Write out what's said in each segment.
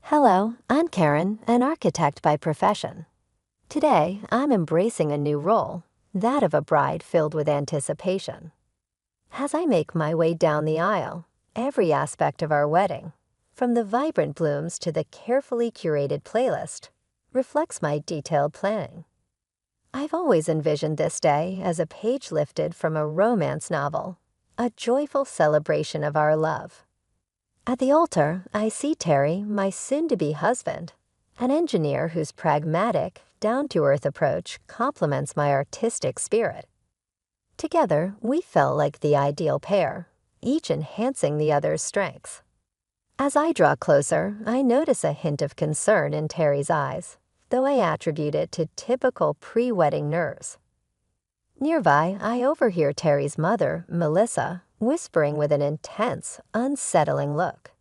Hello, I'm Karen, an architect by profession. Today, I'm embracing a new role, that of a bride filled with anticipation. As I make my way down the aisle, every aspect of our wedding, from the vibrant blooms to the carefully curated playlist, reflects my detailed planning. I've always envisioned this day as a page lifted from a romance novel, a joyful celebration of our love. At the altar, I see Terry, my soon-to-be husband, an engineer whose pragmatic, down-to-earth approach complements my artistic spirit. Together, we felt like the ideal pair, each enhancing the other's strengths. As I draw closer, I notice a hint of concern in Terry's eyes, though I attribute it to typical pre-wedding nerves. Nearby, I overhear Terry's mother, Melissa, whispering with an intense, unsettling look.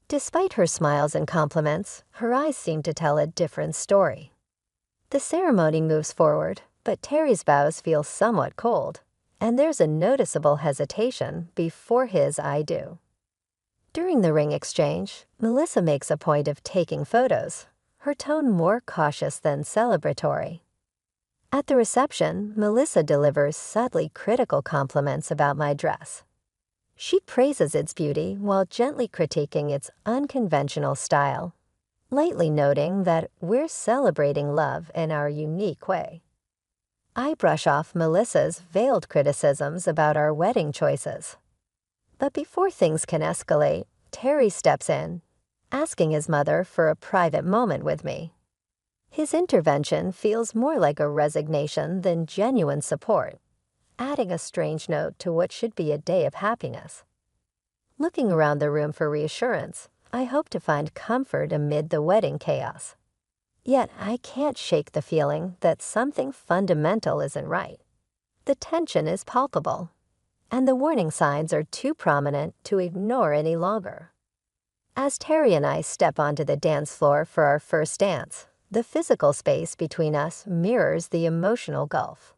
Despite her smiles and compliments, her eyes seem to tell a different story. The ceremony moves forward, but Terry's vows feel somewhat cold, and there's a noticeable hesitation before his I do. During the ring exchange, Melissa makes a point of taking photos, her tone more cautious than celebratory. At the reception, Melissa delivers subtly critical compliments about my dress. She praises its beauty while gently critiquing its unconventional style, lightly noting that we're celebrating love in our unique way. I brush off Melissa's veiled criticisms about our wedding choices. But before things can escalate, Terry steps in, asking his mother for a private moment with me. His intervention feels more like a resignation than genuine support, adding a strange note to what should be a day of happiness. Looking around the room for reassurance, I hope to find comfort amid the wedding chaos. Yet I can't shake the feeling that something fundamental isn't right. The tension is palpable, and the warning signs are too prominent to ignore any longer. As Terry and I step onto the dance floor for our first dance, the physical space between us mirrors the emotional gulf.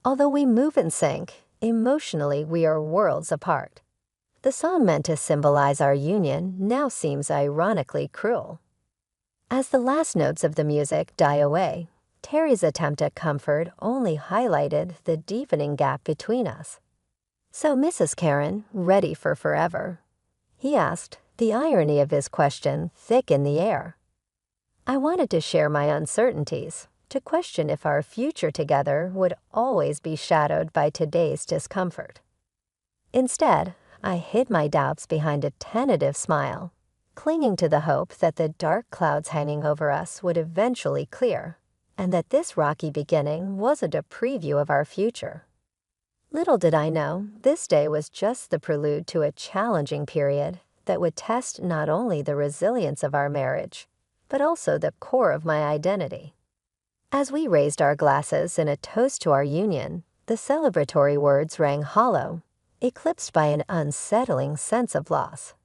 Although we move in sync, emotionally we are worlds apart. The song meant to symbolize our union now seems ironically cruel. As the last notes of the music die away, Terry's attempt at comfort only highlighted the deepening gap between us. "So, Mrs. Karen, ready for forever?" he asked, the irony of his question thick in the air. I wanted to share my uncertainties, to question if our future together would always be shadowed by today's discomfort. Instead, I hid my doubts behind a tentative smile, clinging to the hope that the dark clouds hanging over us would eventually clear, and that this rocky beginning wasn't a preview of our future. Little did I know, this day was just the prelude to a challenging period that would test not only the resilience of our marriage, but also the core of my identity. As we raised our glasses in a toast to our union, the celebratory words rang hollow, eclipsed by an unsettling sense of loss.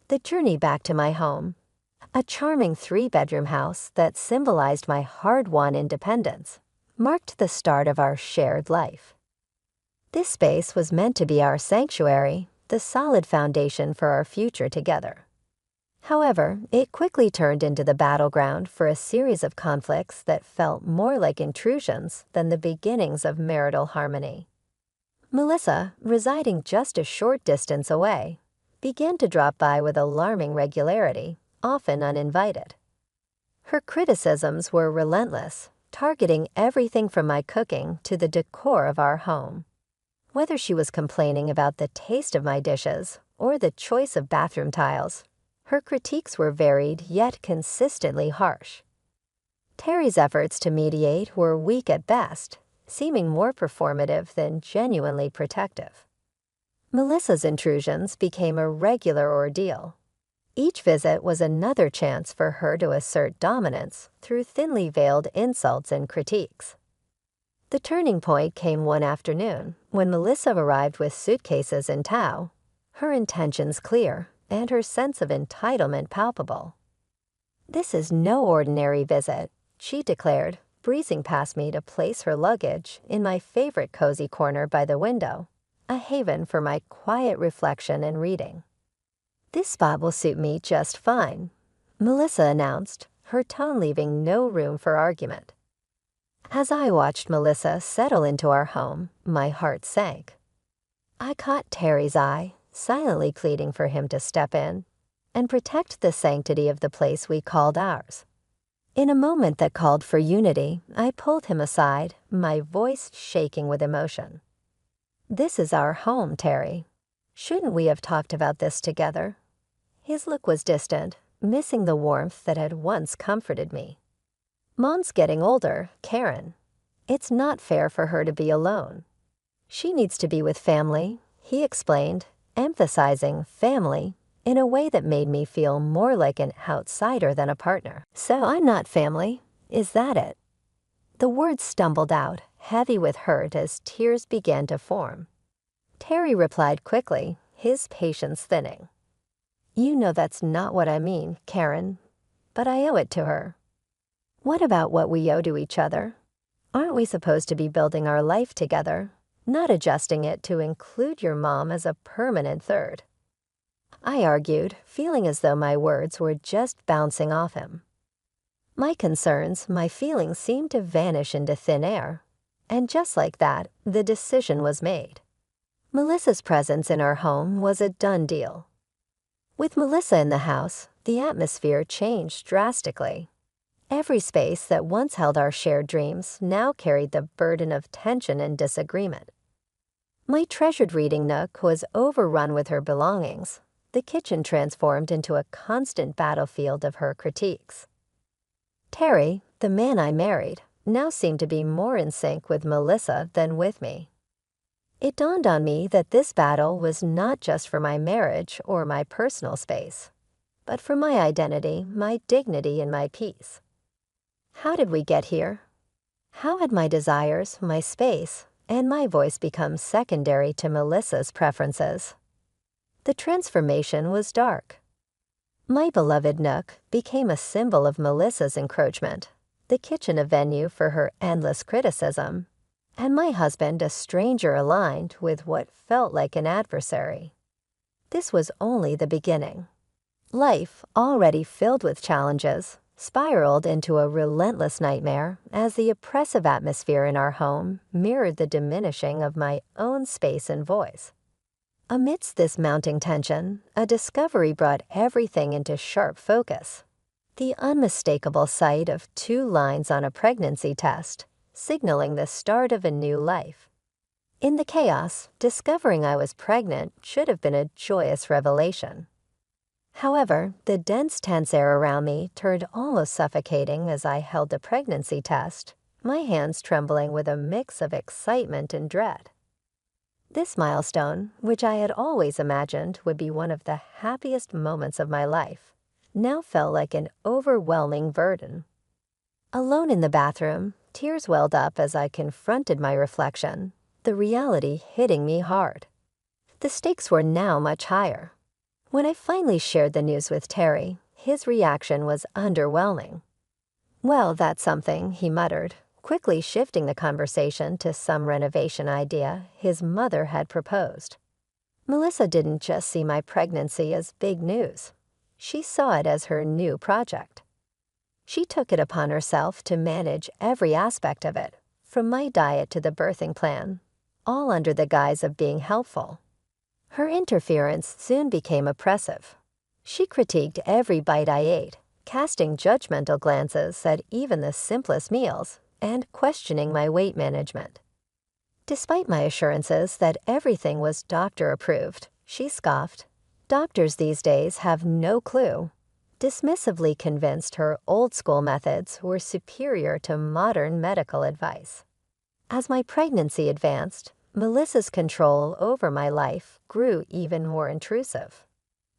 The journey back to my home, a charming 3-bedroom house that symbolized my hard-won independence, marked the start of our shared life. This space was meant to be our sanctuary, the solid foundation for our future together. However, it quickly turned into the battleground for a series of conflicts that felt more like intrusions than the beginnings of marital harmony. Melissa, residing just a short distance away, began to drop by with alarming regularity, often uninvited. Her criticisms were relentless, targeting everything from my cooking to the decor of our home. Whether she was complaining about the taste of my dishes or the choice of bathroom tiles, her critiques were varied yet consistently harsh. Terry's efforts to mediate were weak at best, seeming more performative than genuinely protective. Melissa's intrusions became a regular ordeal. Each visit was another chance for her to assert dominance through thinly veiled insults and critiques. The turning point came one afternoon when Melissa arrived with suitcases in tow, her intentions clear and her sense of entitlement palpable. "This is no ordinary visit," she declared, breezing past me to place her luggage in my favorite cozy corner by the window, a haven for my quiet reflection and reading. "This spot will suit me just fine." Melissa announced, her tone leaving no room for argument. As I watched Melissa settle into our home, my heart sank. I caught Terry's eye, silently pleading for him to step in and protect the sanctity of the place we called ours. In a moment that called for unity, I pulled him aside, my voice shaking with emotion. "This is our home, Terry. Shouldn't we have talked about this together?" His look was distant, missing the warmth that had once comforted me. "Mom's getting older, Karen. It's not fair for her to be alone. She needs to be with family," he explained, emphasizing family in a way that made me feel more like an outsider than a partner. "So I'm not family, is that it?" The words stumbled out, heavy with hurt as tears began to form. Terry replied quickly, his patience thinning. "You know that's not what I mean, Karen, but I owe it to her." "What about what we owe to each other? Aren't we supposed to be building our life together, not adjusting it to include your mom as a permanent third?" I argued, feeling as though my words were just bouncing off him. My concerns, my feelings seemed to vanish into thin air, and just like that, the decision was made. Melissa's presence in our home was a done deal. With Melissa in the house, the atmosphere changed drastically. Every space that once held our shared dreams now carried the burden of tension and disagreement. My treasured reading nook was overrun with her belongings, the kitchen transformed into a constant battlefield of her critiques. Terry, the man I married, now seemed to be more in sync with Melissa than with me. It dawned on me that this battle was not just for my marriage or my personal space, but for my identity, my dignity, and my peace. How did we get here? How had my desires, my space, and my voice become secondary to Melissa's preferences? The transformation was dark. My beloved nook became a symbol of Melissa's encroachment, the kitchen a venue for her endless criticism, and my husband a stranger aligned with what felt like an adversary. This was only the beginning. Life, already filled with challenges, spiraled into a relentless nightmare as the oppressive atmosphere in our home mirrored the diminishing of my own space and voice. Amidst this mounting tension, a discovery brought everything into sharp focus. The unmistakable sight of 2 lines on a pregnancy test, signaling the start of a new life. In the chaos, discovering I was pregnant should have been a joyous revelation. However, the dense, tense air around me turned almost suffocating as I held the pregnancy test, my hands trembling with a mix of excitement and dread. This milestone, which I had always imagined would be one of the happiest moments of my life, now felt like an overwhelming burden. Alone in the bathroom, tears welled up as I confronted my reflection, the reality hitting me hard. The stakes were now much higher. When I finally shared the news with Terry, his reaction was underwhelming. "Well, that's something," he muttered, quickly shifting the conversation to some renovation idea his mother had proposed. Melissa didn't just see my pregnancy as big news. She saw it as her new project. She took it upon herself to manage every aspect of it, from my diet to the birthing plan, all under the guise of being helpful. Her interference soon became oppressive. She critiqued every bite I ate, casting judgmental glances at even the simplest meals, and questioning my weight management. Despite my assurances that everything was doctor-approved, she scoffed. "Doctors these days have no clue," dismissively convinced her old-school methods were superior to modern medical advice. As my pregnancy advanced, Melissa's control over my life grew even more intrusive.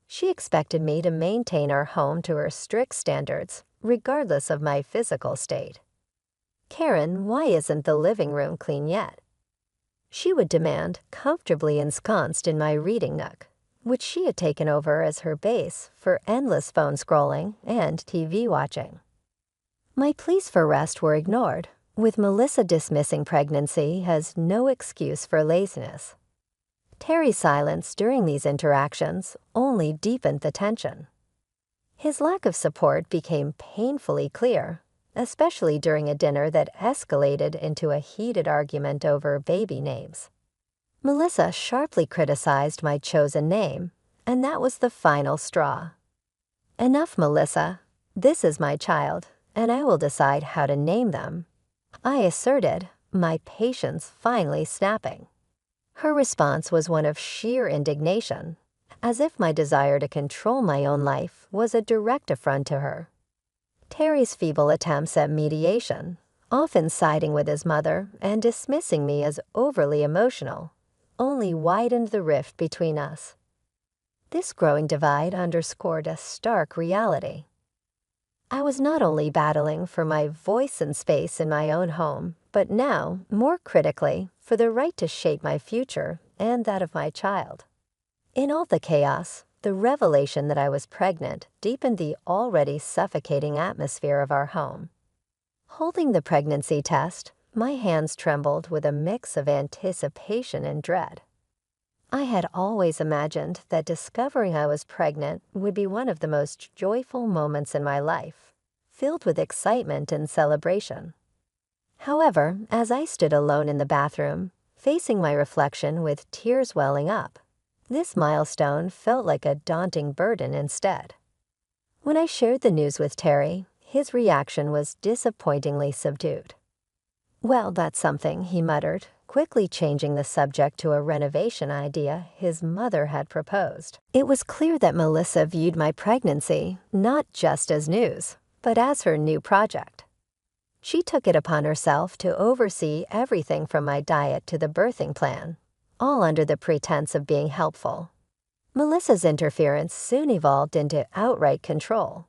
She expected me to maintain our home to her strict standards, regardless of my physical state. "Karen, why isn't the living room clean yet?" She would demand, comfortably ensconced in my reading nook, which she had taken over as her base for endless phone scrolling and TV watching. My pleas for rest were ignored, with Melissa dismissing pregnancy as no excuse for laziness. Terry's silence during these interactions only deepened the tension. His lack of support became painfully clear, especially during a dinner that escalated into a heated argument over baby names. Melissa sharply criticized my chosen name, and that was the final straw. "Enough, Melissa. This is my child, and I will decide how to name them," I asserted, my patience finally snapping. Her response was one of sheer indignation, as if my desire to control my own life was a direct affront to her. Terry's feeble attempts at mediation, often siding with his mother and dismissing me as overly emotional, only widened the rift between us. This growing divide underscored a stark reality. I was not only battling for my voice and space in my own home, but now, more critically, for the right to shape my future and that of my child. In all the chaos, the revelation that I was pregnant deepened the already suffocating atmosphere of our home. Holding the pregnancy test, my hands trembled with a mix of anticipation and dread. I had always imagined that discovering I was pregnant would be one of the most joyful moments in my life, filled with excitement and celebration. However, as I stood alone in the bathroom, facing my reflection with tears welling up, this milestone felt like a daunting burden instead. When I shared the news with Terry, his reaction was disappointingly subdued. "Well, that's something," he muttered, quickly changing the subject to a renovation idea his mother had proposed. It was clear that Melissa viewed my pregnancy not just as news, but as her new project. She took it upon herself to oversee everything from my diet to the birthing plan, all under the pretense of being helpful. Melissa's interference soon evolved into outright control.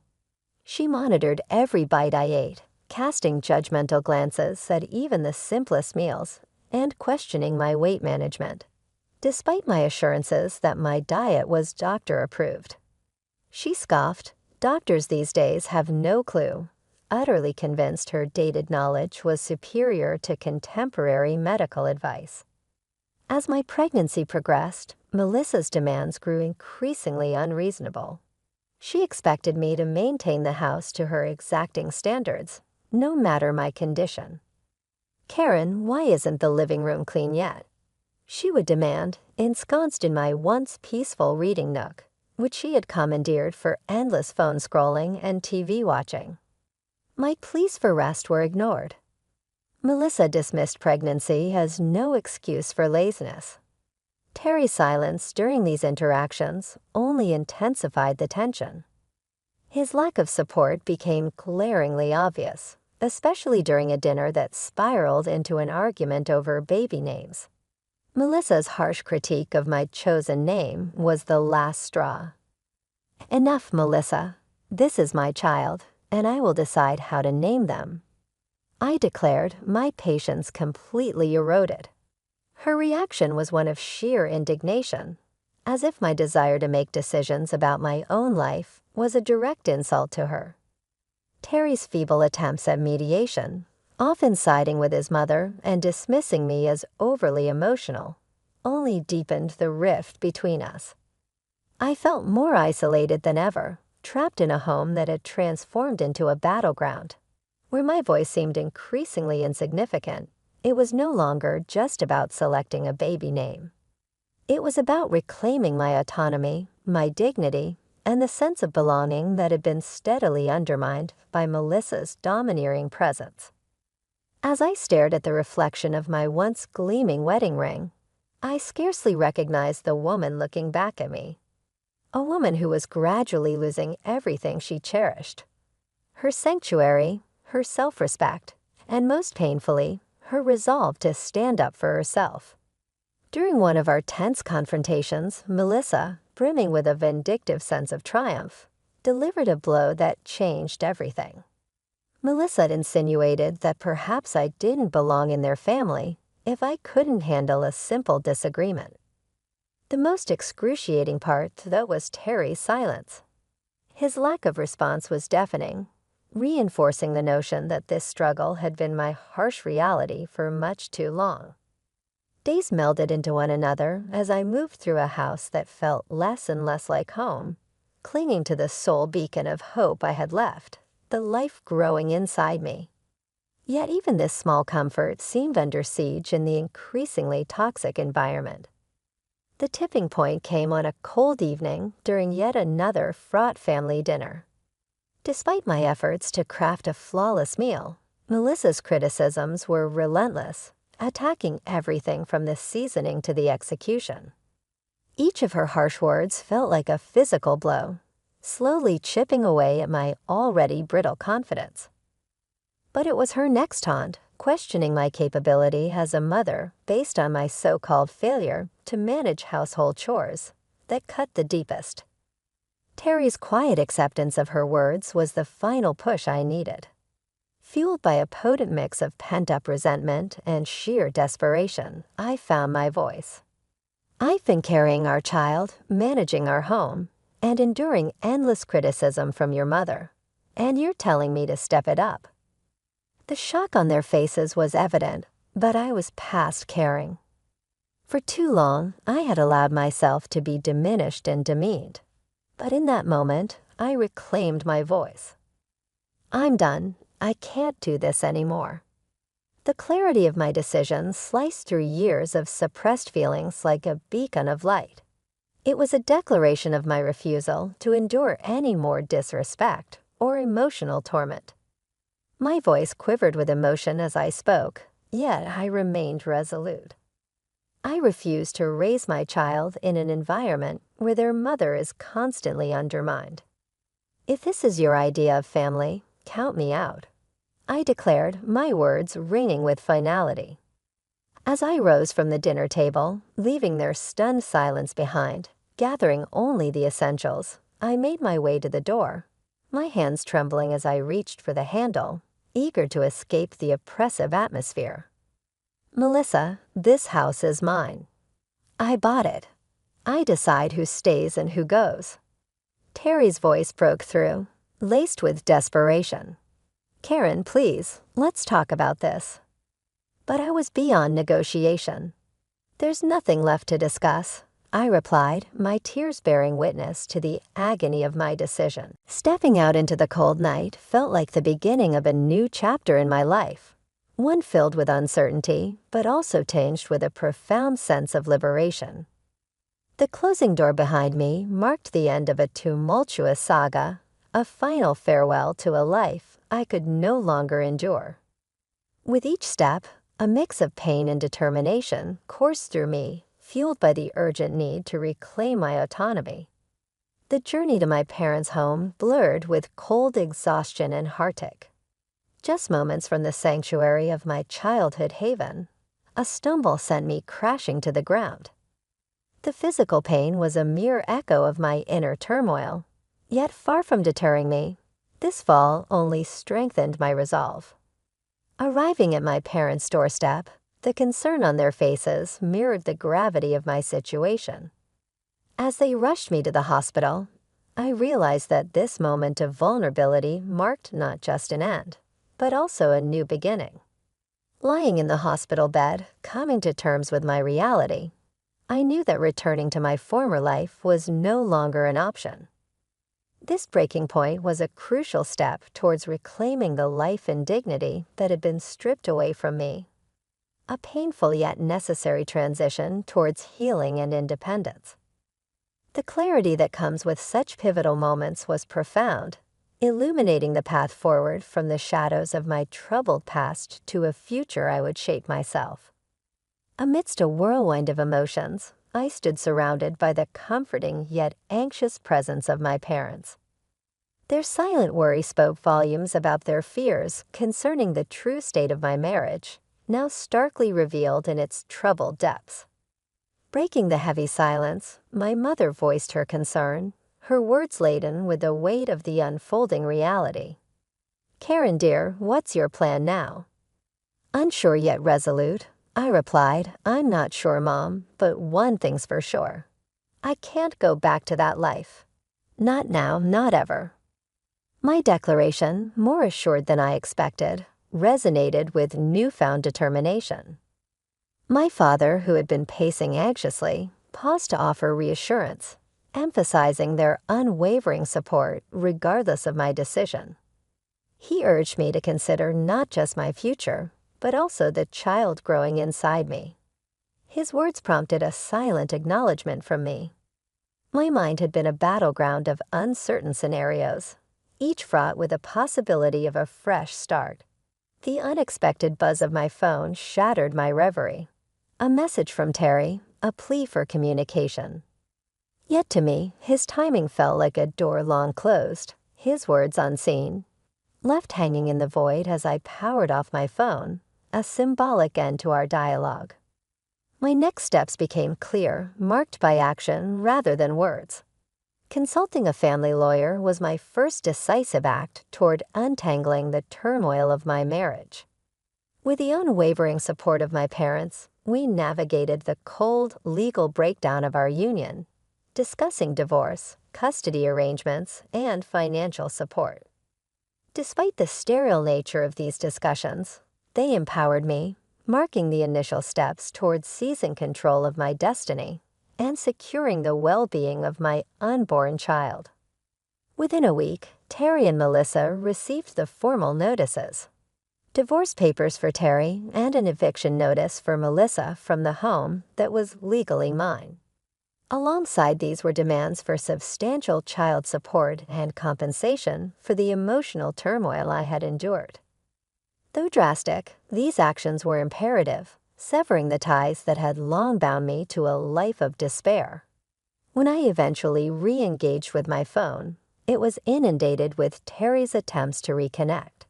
She monitored every bite I ate, casting judgmental glances at even the simplest meals and questioning my weight management, despite my assurances that my diet was doctor-approved. She scoffed, "Doctors these days have no clue," utterly convinced her dated knowledge was superior to contemporary medical advice. As my pregnancy progressed, Melissa's demands grew increasingly unreasonable. She expected me to maintain the house to her exacting standards, no matter my condition. "Karen, why isn't the living room clean yet?" she would demand, ensconced in my once peaceful reading nook, which she had commandeered for endless phone scrolling and TV watching. My pleas for rest were ignored. Melissa dismissed pregnancy as no excuse for laziness. Terry's silence during these interactions only intensified the tension. His lack of support became glaringly obvious, especially during a dinner that spiraled into an argument over baby names. Melissa's harsh critique of my chosen name was the last straw. "Enough, Melissa. This is my child, and I will decide how to name them," I declared, my patience completely eroded. Her reaction was one of sheer indignation, as if my desire to make decisions about my own life was a direct insult to her. Terry's feeble attempts at mediation, often siding with his mother and dismissing me as overly emotional, only deepened the rift between us. I felt more isolated than ever, trapped in a home that had transformed into a battleground. Where my voice seemed increasingly insignificant, it was no longer just about selecting a baby name. It was about reclaiming my autonomy, my dignity, and the sense of belonging that had been steadily undermined by Melissa's domineering presence. As I stared at the reflection of my once gleaming wedding ring, I scarcely recognized the woman looking back at me. A woman who was gradually losing everything she cherished. Her sanctuary, her self-respect, and most painfully, her resolve to stand up for herself. During one of our tense confrontations, Melissa, brimming with a vindictive sense of triumph, delivered a blow that changed everything. Melissa had insinuated that perhaps I didn't belong in their family if I couldn't handle a simple disagreement. The most excruciating part, though, was Terry's silence. His lack of response was deafening, reinforcing the notion that this struggle had been my harsh reality for much too long. Days melded into one another as I moved through a house that felt less and less like home, clinging to the sole beacon of hope I had left, the life growing inside me. Yet even this small comfort seemed under siege in the increasingly toxic environment. The tipping point came on a cold evening during yet another fraught family dinner. Despite my efforts to craft a flawless meal, Melissa's criticisms were relentless, attacking everything from the seasoning to the execution. Each of her harsh words felt like a physical blow, slowly chipping away at my already brittle confidence. But it was her next taunt, questioning my capability as a mother based on my so-called failure to manage household chores, that cut the deepest. Terry's quiet acceptance of her words was the final push I needed. Fueled by a potent mix of pent-up resentment and sheer desperation, I found my voice. I've been carrying our child, managing our home, and enduring endless criticism from your mother, and you're telling me to step it up. The shock on their faces was evident, but I was past caring. For too long, I had allowed myself to be diminished and demeaned. But in that moment, I reclaimed my voice. I'm done. I can't do this anymore. The clarity of my decision sliced through years of suppressed feelings like a beacon of light. It was a declaration of my refusal to endure any more disrespect or emotional torment. My voice quivered with emotion as I spoke, yet I remained resolute. I refuse to raise my child in an environment where their mother is constantly undermined. If this is your idea of family, count me out. I declared, my words ringing with finality. As I rose from the dinner table, leaving their stunned silence behind, gathering only the essentials, I made my way to the door, my hands trembling as I reached for the handle, eager to escape the oppressive atmosphere. Melissa, this house is mine. I bought it. I decide who stays and who goes. Terry's voice broke through, laced with desperation. Karen, please, let's talk about this. But I was beyond negotiation. There's nothing left to discuss, I replied, my tears bearing witness to the agony of my decision. Stepping out into the cold night felt like the beginning of a new chapter in my life, one filled with uncertainty, but also tinged with a profound sense of liberation. The closing door behind me marked the end of a tumultuous saga, a final farewell to a life I could no longer endure. With each step, a mix of pain and determination coursed through me, fueled by the urgent need to reclaim my autonomy. The journey to my parents' home blurred with cold exhaustion and heartache. Just moments from the sanctuary of my childhood haven, a stumble sent me crashing to the ground. The physical pain was a mere echo of my inner turmoil, yet far from deterring me, this fall only strengthened my resolve. Arriving at my parents' doorstep, the concern on their faces mirrored the gravity of my situation. As they rushed me to the hospital, I realized that this moment of vulnerability marked not just an end, but also a new beginning. Lying in the hospital bed, coming to terms with my reality, I knew that returning to my former life was no longer an option. This breaking point was a crucial step towards reclaiming the life and dignity that had been stripped away from me. A painful yet necessary transition towards healing and independence. The clarity that comes with such pivotal moments was profound, illuminating the path forward from the shadows of my troubled past to a future I would shape myself. Amidst a whirlwind of emotions, I stood surrounded by the comforting yet anxious presence of my parents. Their silent worry spoke volumes about their fears concerning the true state of my marriage, now starkly revealed in its troubled depths. Breaking the heavy silence, my mother voiced her concern, her words laden with the weight of the unfolding reality. Karen, dear, what's your plan now? Unsure yet resolute, I replied, I'm not sure, Mom, but one thing's for sure. I can't go back to that life. Not now, not ever. My declaration, more assured than I expected, resonated with newfound determination. My father, who had been pacing anxiously, paused to offer reassurance, emphasizing their unwavering support regardless of my decision. He urged me to consider not just my future, but also the child growing inside me. His words prompted a silent acknowledgement from me. My mind had been a battleground of uncertain scenarios, each fraught with the possibility of a fresh start. The unexpected buzz of my phone shattered my reverie. A message from Terry, a plea for communication. Yet to me, his timing felt like a door long closed, his words unseen. Left hanging in the void as I powered off my phone, a symbolic end to our dialogue. My next steps became clear, marked by action rather than words. Consulting a family lawyer was my first decisive act toward untangling the turmoil of my marriage. With the unwavering support of my parents, we navigated the cold, legal breakdown of our union, discussing divorce, custody arrangements, and financial support. Despite the sterile nature of these discussions, they empowered me, marking the initial steps towards seizing control of my destiny and securing the well-being of my unborn child. Within a week, Terry and Melissa received the formal notices. Divorce papers for Terry and an eviction notice for Melissa from the home that was legally mine. Alongside these were demands for substantial child support and compensation for the emotional turmoil I had endured. Though drastic, these actions were imperative, severing the ties that had long bound me to a life of despair. When I eventually re-engaged with my phone, it was inundated with Terry's attempts to reconnect.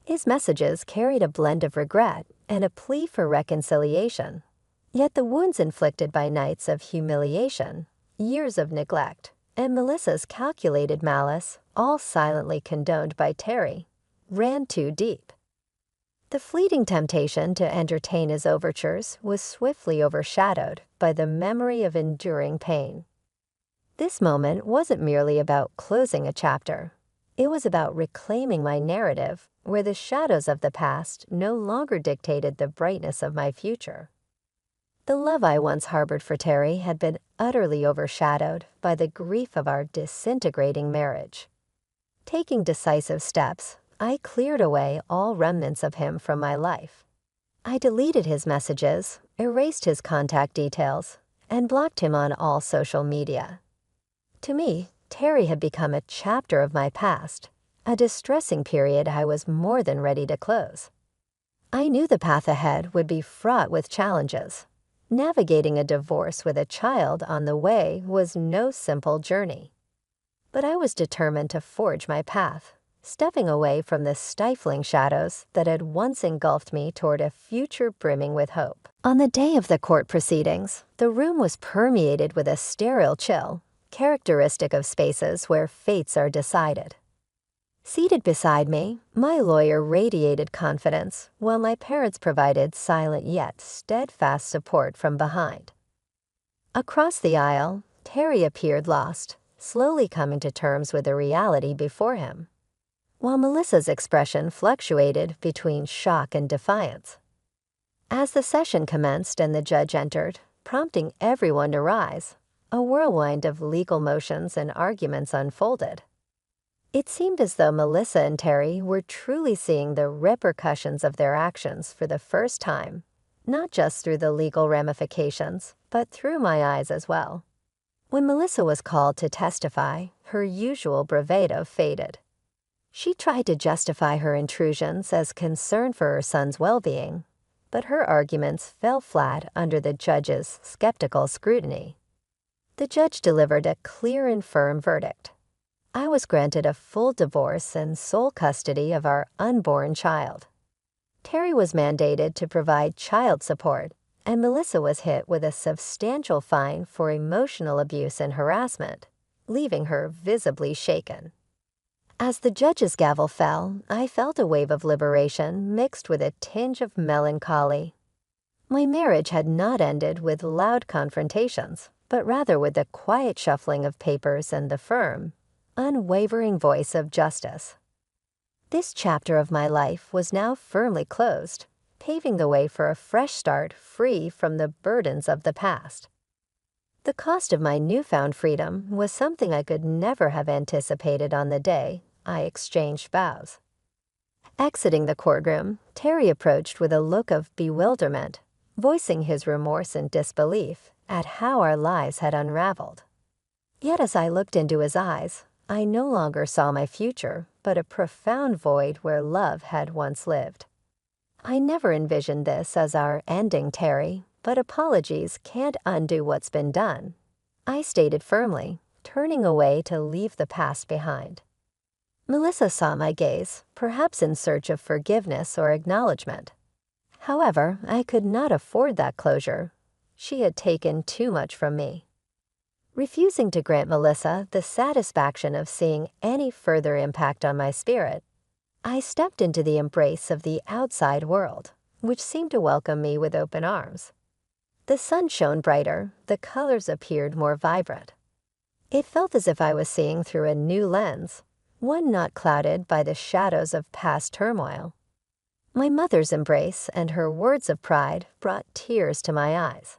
His messages carried a blend of regret and a plea for reconciliation. Yet the wounds inflicted by nights of humiliation, years of neglect, and Melissa's calculated malice, all silently condoned by Terry, ran too deep. The fleeting temptation to entertain his overtures was swiftly overshadowed by the memory of enduring pain. This moment wasn't merely about closing a chapter. It was about reclaiming my narrative, where the shadows of the past no longer dictated the brightness of my future. The love I once harbored for Terry had been utterly overshadowed by the grief of our disintegrating marriage. Taking decisive steps, I cleared away all remnants of him from my life. I deleted his messages, erased his contact details, and blocked him on all social media. To me, Terry had become a chapter of my past, a distressing period I was more than ready to close. I knew the path ahead would be fraught with challenges. Navigating a divorce with a child on the way was no simple journey. But I was determined to forge my path, stepping away from the stifling shadows that had once engulfed me toward a future brimming with hope. On the day of the court proceedings, the room was permeated with a sterile chill, characteristic of spaces where fates are decided. Seated beside me, my lawyer radiated confidence, while my parents provided silent yet steadfast support from behind. Across the aisle, Terry appeared lost, slowly coming to terms with the reality before him, while Melissa's expression fluctuated between shock and defiance. As the session commenced and the judge entered, prompting everyone to rise, a whirlwind of legal motions and arguments unfolded. It seemed as though Melissa and Terry were truly seeing the repercussions of their actions for the first time, not just through the legal ramifications, but through my eyes as well. When Melissa was called to testify, her usual bravado faded. She tried to justify her intrusions as concern for her son's well-being, but her arguments fell flat under the judge's skeptical scrutiny. The judge delivered a clear and firm verdict. I was granted a full divorce and sole custody of our unborn child. Terry was mandated to provide child support, and Melissa was hit with a substantial fine for emotional abuse and harassment, leaving her visibly shaken. As the judge's gavel fell, I felt a wave of liberation mixed with a tinge of melancholy. My marriage had not ended with loud confrontations, but rather with the quiet shuffling of papers and the firm, unwavering voice of justice. This chapter of my life was now firmly closed, paving the way for a fresh start free from the burdens of the past. The cost of my newfound freedom was something I could never have anticipated on the day I exchanged vows. Exiting the courtroom, Terry approached with a look of bewilderment, voicing his remorse and disbelief at how our lives had unraveled. Yet as I looked into his eyes, I no longer saw my future, but a profound void where love had once lived. I never envisioned this as our ending, Terry, but apologies can't undo what's been done, I stated firmly, turning away to leave the past behind. Melissa saw my gaze, perhaps in search of forgiveness or acknowledgement. However, I could not afford that closure. She had taken too much from me. Refusing to grant Melissa the satisfaction of seeing any further impact on my spirit, I stepped into the embrace of the outside world, which seemed to welcome me with open arms. The sun shone brighter, the colors appeared more vibrant. It felt as if I was seeing through a new lens, one not clouded by the shadows of past turmoil. My mother's embrace and her words of pride brought tears to my eyes.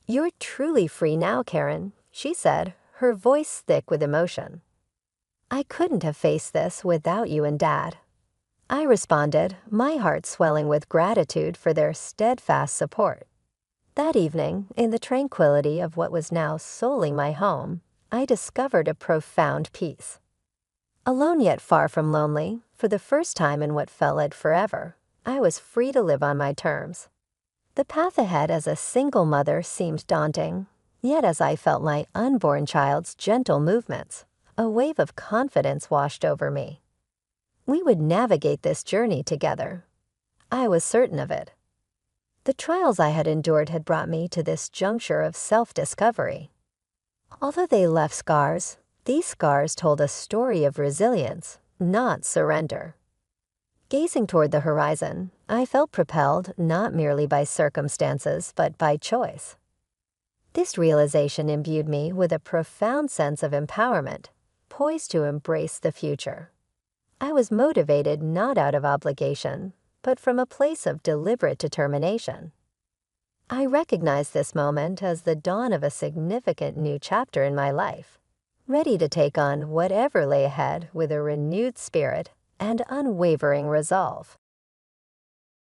"You're truly free now, Karen," she said, her voice thick with emotion. "I couldn't have faced this without you and Dad." I responded, my heart swelling with gratitude for their steadfast support. That evening, in the tranquility of what was now solely my home, I discovered a profound peace. Alone yet far from lonely, for the first time in what felt like forever, I was free to live on my terms. The path ahead as a single mother seemed daunting, yet as I felt my unborn child's gentle movements, a wave of confidence washed over me. We would navigate this journey together. I was certain of it. The trials I had endured had brought me to this juncture of self-discovery. Although they left scars, these scars told a story of resilience, not surrender. Gazing toward the horizon, I felt propelled not merely by circumstances, but by choice. This realization imbued me with a profound sense of empowerment, poised to embrace the future. I was motivated not out of obligation, but from a place of deliberate determination. I recognized this moment as the dawn of a significant new chapter in my life, ready to take on whatever lay ahead with a renewed spirit and unwavering resolve.